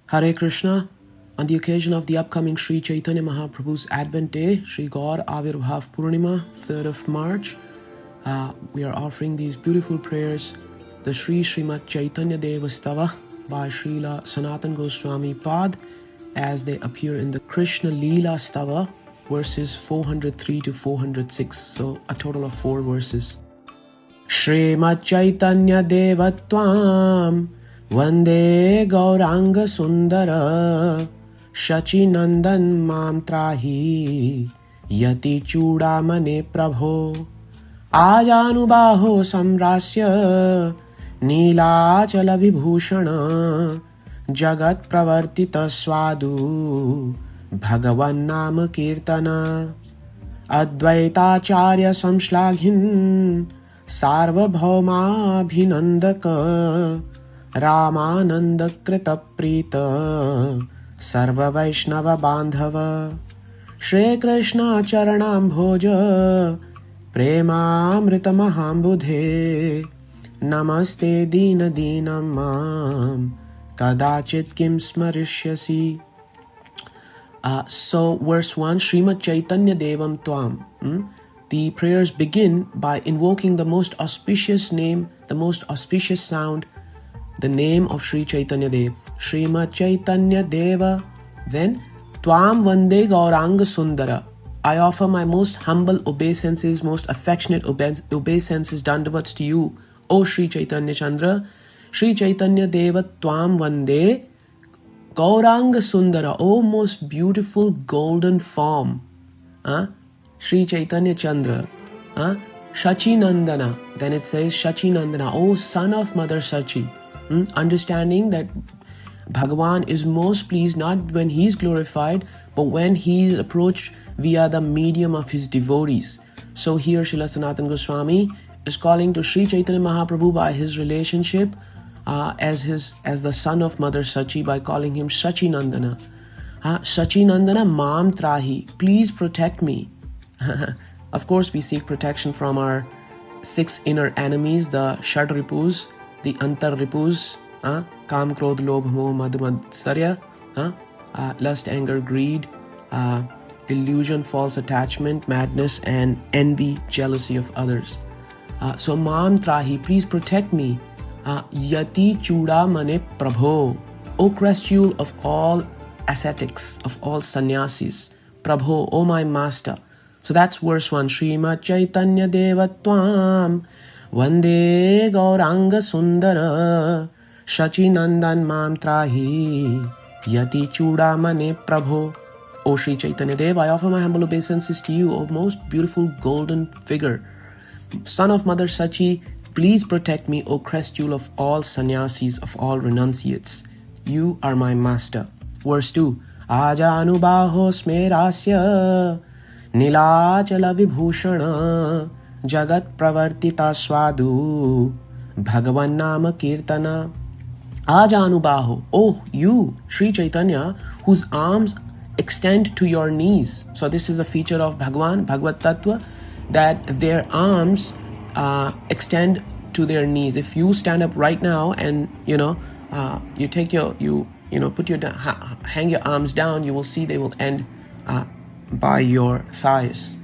Hare Kṛṣṇa. On the occasion of the upcoming Śrī Caitanya Mahaprabhu's Advent Day, Śrī Gaur Avirbhav Purnima, 3rd of March, we are offering these beautiful prayers, the Śrī Śrīmac Caitanya-deva-stava by Srila Sanatana Gosvāmīpāda, as they appear in the Kṛṣṇa-līlā-stava, verses 403 to 406, so a total of 4 verses. Śrīmac-caitanya-deva tvāṁ Vande gaurāṅga-sundara śacī-nandana trāhi yati-cuḍāmaṇe prabho ājānu-bāho smerāsya nīlācala-vibhūṣaṇa jagat pravartita svādu bhagavan nama kirtana advaitācārya-saṁślāghin sārvabhaumābhinandaka rāmānanda-kṛta-prīta sarva-vaiṣṇava-bāndhava Shri Kṛṣna charanam bhoja premāmritamahambudhe namaste dīna-dīnaṁ kadācit kim smariṣyasi. So verse 1, Śrīmac-caitanya-devam tvāṁ. The prayers begin by invoking the most auspicious name, the most auspicious sound, the name of Śrī Caitanyadeva, Śrīmac-caitanyadeva. Then, tvāṁ Vande gaurāṅga-sundara. I offer my most humble obeisances, most affectionate obeisances, dandavats to you, O Śrī Caitanya Chandra. Śrī Caitanyadeva tvāṁ Vande gaurāṅga-sundara, O most beautiful golden form. Śrī Caitanya Chandra. Śacī-nandana. Then it says śacī-nandana, O son of Mother Sachi. Understanding that Bhagavan is most pleased not when he is glorified, but when he is approached via the medium of his devotees. So here Srila Sanatana Goswami is calling to Śrī Caitanya Mahaprabhu by his relationship as the son of Mother Sachi, by calling him Śacī-nandana. Śacī-nandana mam trāhi. Please protect me. Of course, we seek protection from our 6 inner enemies, the Shad Ripus, the Antar Ripus, Kam, Krodh, Lobh, Moh, Mad, Matsarya, lust, anger, greed, illusion, false attachment, madness, and envy, jealousy of others. So, Mam Trahi, please protect me. Yati-cuḍāmaṇe prabho, O crest jewel of all ascetics, of all sannyasis. Prabho, O my master. So that's verse 1. Śrīmac Caitanyadeva tvāṁ Vande gaurāṅga-sundara śacī-nandana mam trāhi yati-cuḍāmaṇe prabho. O Śrī Caitanyadeva, I offer my humble obeisances to you, O most beautiful golden figure. Son of Mother Sachi, please protect me, O crest jewel of all sannyasis, of all renunciates. You are my master. Verse 2. ājānu-bāho smerāsya nīlācala-vibhūṣaṇa jagat pravartita svādu bhagavan nama kirtana. Ājānu-bāho, oh you, Śrī Caitanya, whose arms extend to your knees. So this is a feature of Bhagavan, Bhagavad Tattva, that their arms extend to their knees. If you stand up right now and you take hang your arms down, you will see they will end by your thighs.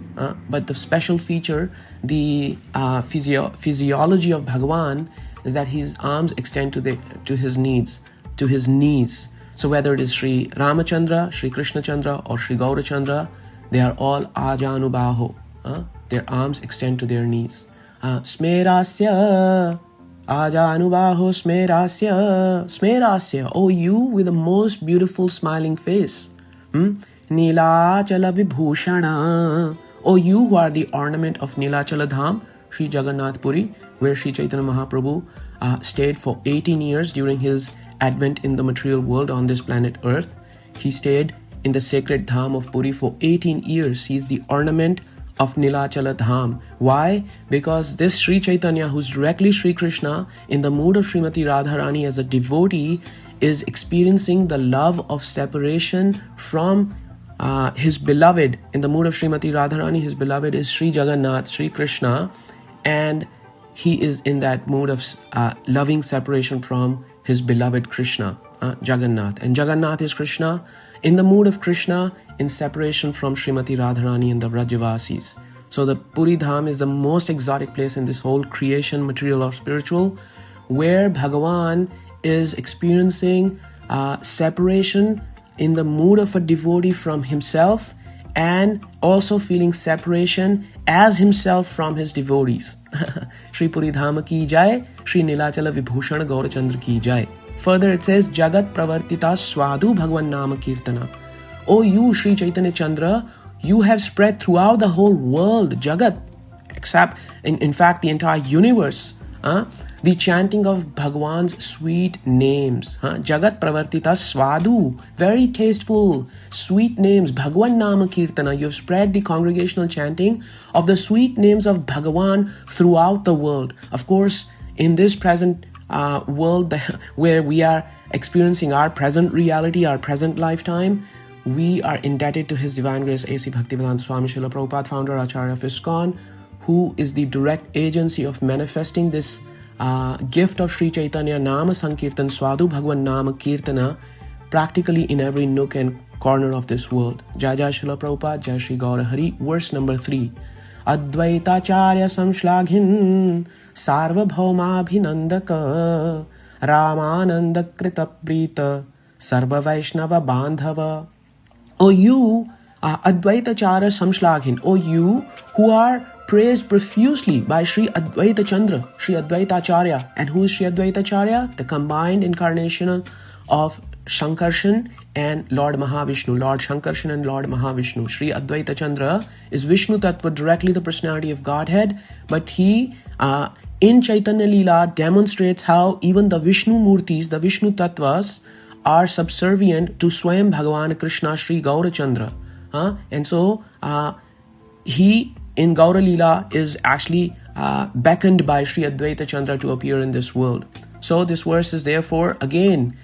But the special feature, the physiology of Bhagavan, is that his arms extend to his knees. So whether it is Sri Ramachandra, Sri Kṛṣna Chandra, or Sri Gaurachandra, they are all ājānu-bāho. Their arms extend to their knees. Smerāsya, ājānu-bāho smerāsya. Smerāsya, O you with the most beautiful smiling face. Nīlācala-vibhūṣaṇa, O you who are the ornament of Nīlācala-dham, Sri Jagannath Puri, where Śrī Caitanya Mahaprabhu stayed for 18 years during his advent in the material world on this planet Earth. He stayed in the sacred dham of Puri for 18 years. He is the ornament of Nīlācala-dham. Why? Because this Śrī Caitanya, who's directly Śrī Kṛṣna, in the mood of Srimati Radharani as a devotee, is experiencing the love of separation from his beloved. In the mood of Srimati Radharani, his beloved is Sri Jagannath, Sri Kṛṣna, and he is in that mood of loving separation from his beloved Kṛṣna. Jagannath. And Jagannath is Krishna, in the mood of Krishna, in separation from Srimati Radharani and the Vrajavasis. So the Puri Dham is the most exotic place in this whole creation, material or spiritual, where Bhagavan is experiencing separation in the mood of a devotee from himself, and also feeling separation as himself from his devotees. Shri Puri Dham ki jai, Shri nīlācala-vibhūṣaṇa Gaurachandra ki jai. Further it says, Jagat pravartita swadu Bhagavan nama kirtana. O you, Shri Chaitanya Chandra, you have spread throughout the whole world, Jagat, except, in fact, the entire universe, the chanting of Bhagavan's sweet names. Jagat pravartita swadu, very tasteful, sweet names. Bhagavan nama kirtana, you have spread the congregational chanting of the sweet names of Bhagavan throughout the world. Of course, in this present world where we are experiencing our present reality, our present lifetime, we are indebted to His Divine Grace A.C. Bhaktivedanta Swami Srila Prabhupada, founder Acharya of ISKCON, who is the direct agency of manifesting this gift of Śrī Caitanya Nama Sankirtan Swadu Bhagavan Nama Kirtana practically in every nook and corner of this world. Jai Jai Srila Prabhupada, Jai Shri Gaura Hari. Verse number 3. Advaitācārya-saṁślāghin sārvabhaumābhinandaka rāmānanda-kṛta-prīta sarva-vaiṣṇava-bāndhava. O you, advaitācārya-saṁślāghin, O you who are praised profusely by Shri Advaita Chandra, Shri Advaitacārya. And who is Shri Advaitacārya? The combined incarnation of Shankarshan and Lord Mahavishnu, Lord Shankarshan and Lord Mahavishnu. Shri Advaita Chandra is Vishnu Tattva, directly the personality of Godhead, but he in Caitanya-līlā demonstrates how even the Vishnu Murtis, the Vishnu Tattvas, are subservient to Swayam Bhagavan Kṛṣṇa Shri Gaurachandra. And so he in Gaura Leela is actually beckoned by Shri Advaita Chandra to appear in this world. So this verse is therefore again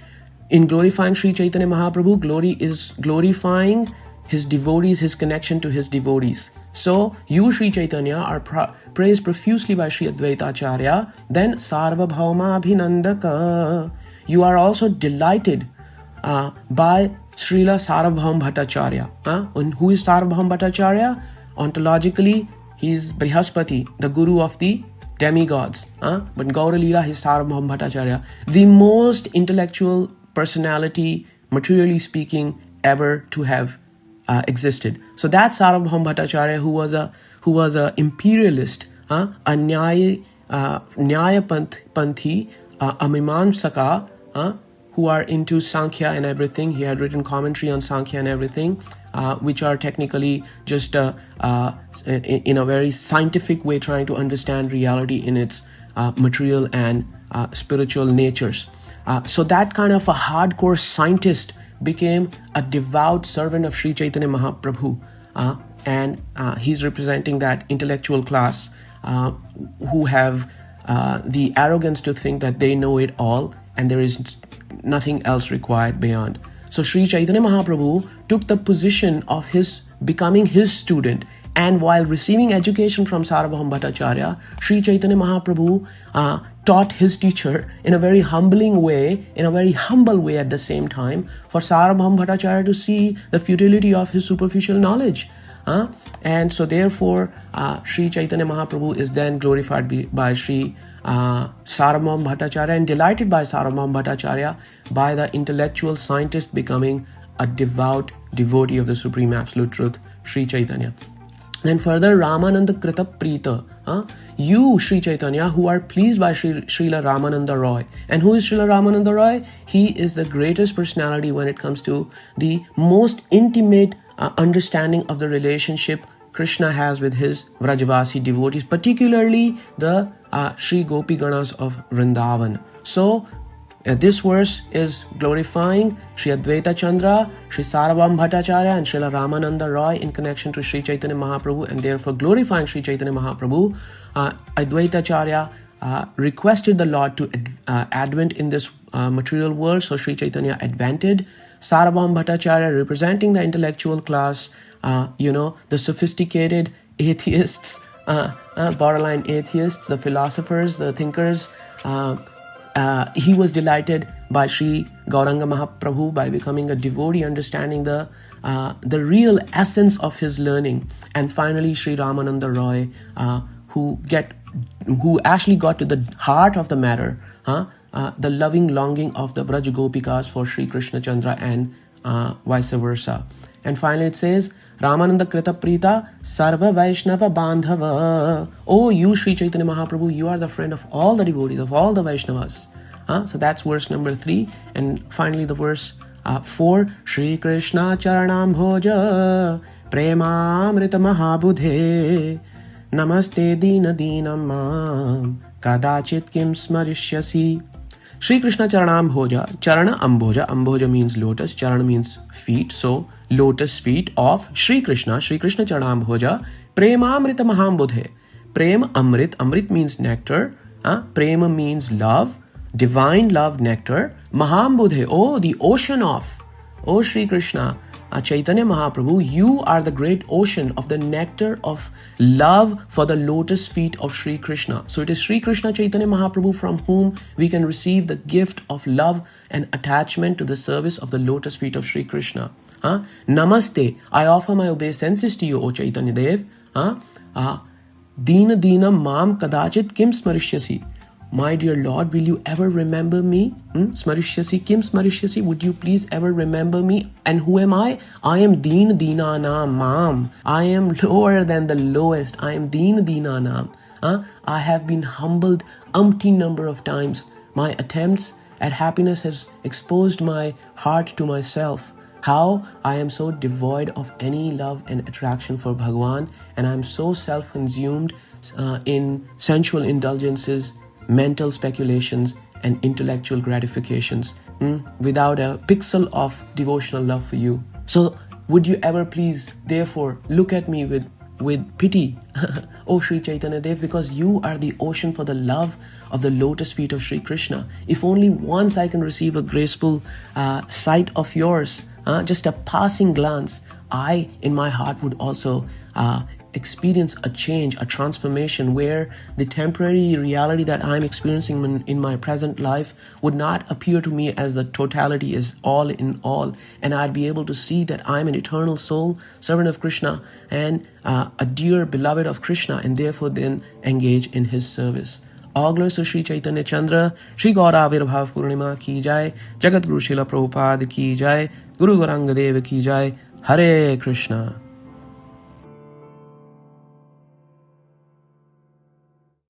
in glorifying Shri Chaitanya Mahaprabhu. Glory is glorifying his devotees, his connection to his devotees. So you, Shri Chaitanya, are praised profusely by Shri Advaitacārya. Then sārvabhaumābhinandaka, you are also delighted by Srila Sārvabhaumābhinandaka. And who is Sārvabhaumābhinandaka? Ontologically, he is Brihaspati, the guru of the demigods. But in Gaura Leela, he is Sārvabhaumābhinandaka, the most intellectual personality, materially speaking, ever to have existed. So that Sārvabhaumābhinandaka, who was a imperialist, a Nyaya-panthi, a Mimamsaka, who are into Sankhya and everything. He had written commentary on Sankhya and everything, which are technically just in a very scientific way trying to understand reality in its material and spiritual natures. So that kind of a hardcore scientist became a devout servant of Shri Chaitanya Mahaprabhu, and he's representing that intellectual class who have the arrogance to think that they know it all and there is nothing else required beyond. So Shri Chaitanya Mahaprabhu took the position of his becoming his student, and while receiving education from Sārvabhaumābhinandaka, Shri Chaitanya Mahaprabhu taught his teacher in a very humbling way, in a very humble way at the same time, for Sārvabhaumābhinandaka to see the futility of his superficial knowledge. And so therefore, Shri Chaitanya Mahaprabhu is then glorified by Shri Sārvabhaumābhinandaka and delighted by Sārvabhaumābhinandaka by the intellectual scientist becoming a devout devotee of the Supreme Absolute Truth, Shri Chaitanya. Then further, Rāmānanda-kṛta-prīta, you, Shri Chaitanya, who are pleased by Srila Rāmānanda Roy. And who is Srila Rāmānanda Roy? He is the greatest personality when it comes to the most intimate understanding of the relationship Krishna has with his Vrajavasi devotees, particularly the Shri Gopi Ganas of Vrindavan. So this verse is glorifying Shri Advaita Chandra, Shri Sārvabhaumābhinandaka and Srila Rāmānanda Roy in connection to Shri Chaitanya Mahaprabhu, and therefore glorifying Shri Chaitanya Mahaprabhu. Advaitacārya requested the Lord to advent in this material world, so Shri Chaitanya advented. Sārvabhaumābhinandaka representing the intellectual class, the sophisticated atheists, borderline atheists, the philosophers, the thinkers, he was delighted by Sri Gauranga Mahaprabhu by becoming a devotee, understanding the real essence of his learning. And finally, Sri Ramananda Roy, who actually got to the heart of the matter, the loving longing of the Vraj Gopikas for Sri Krishna Chandra and vice versa. And finally it says, Rāmānanda-kṛta-prīta sarva-vaiṣṇava-bāndhava. Oh, you Śrī Caitanya Mahaprabhu, you are the friend of all the devotees, of all the Vaishnavas. So that's verse number 3. And finally the verse 4. Śrī Kṛṣṇa-charāṇam-bhoja premāmrita-mahabudhe namaste dīna-dīnaṁ kadācit kim smariṣyasi. Śrī Kṛṣṇa Charanam Bhoja, Charana Amboja, Amboja means lotus, Charana means feet, so lotus feet of Śrī Kṛṣṇa, Śrī Kṛṣṇa Charanam Bhoja, Premamrita Mahambudhe. Prem Amrit, Amrit means nectar, Prema means love, divine love nectar, Mahambudhe, oh the ocean of, oh Śrī Kṛṣṇa Chaitanya Mahaprabhu, you are the great ocean of the nectar of love for the lotus feet of Śrī Kṛṣṇa. So it is Śrī Kṛṣṇa Chaitanya Mahaprabhu from whom we can receive the gift of love and attachment to the service of the lotus feet of Śrī Kṛṣṇa. Namaste, I offer my obeisances to you, O Chaitanya Dev. Dīna-dīnaṁ mam kadācit kim smariṣyasi. My dear Lord, will you ever remember me? Smariṣyasi, kim smariṣyasi, would you please ever remember me? And who am I? I am dīna-dīnaṁ mam. I am lower than the lowest. I am dīna-dīnaṁ. I have been humbled umpteen number of times. My attempts at happiness has exposed my heart to myself. How I am so devoid of any love and attraction for Bhagavan, and I am so self-consumed in sensual indulgences, mental speculations and intellectual gratifications, without a pixel of devotional love for you. So would you ever please therefore look at me with pity, O Śrī Caitanya Dev, because you are the ocean for the love of the lotus feet of Śrī Kṛṣṇa. If only once I can receive a graceful sight of yours, just a passing glance, I in my heart would also experience a change, a transformation, where the temporary reality that I'm experiencing in my present life would not appear to me as the totality, as all in all, and I'd be able to see that I'm an eternal soul, servant of Krishna, and a dear beloved of Krishna, and therefore then engage in his service. All glories to Śrī Caitanya Chandra, Śrī Gaurāṅga-Virbhāv Purnima ki jai, Jagat Guru Śrīla Prabhupada ki jai, Guru Gauranga Deva ki jai, Hare Kṛṣṇa.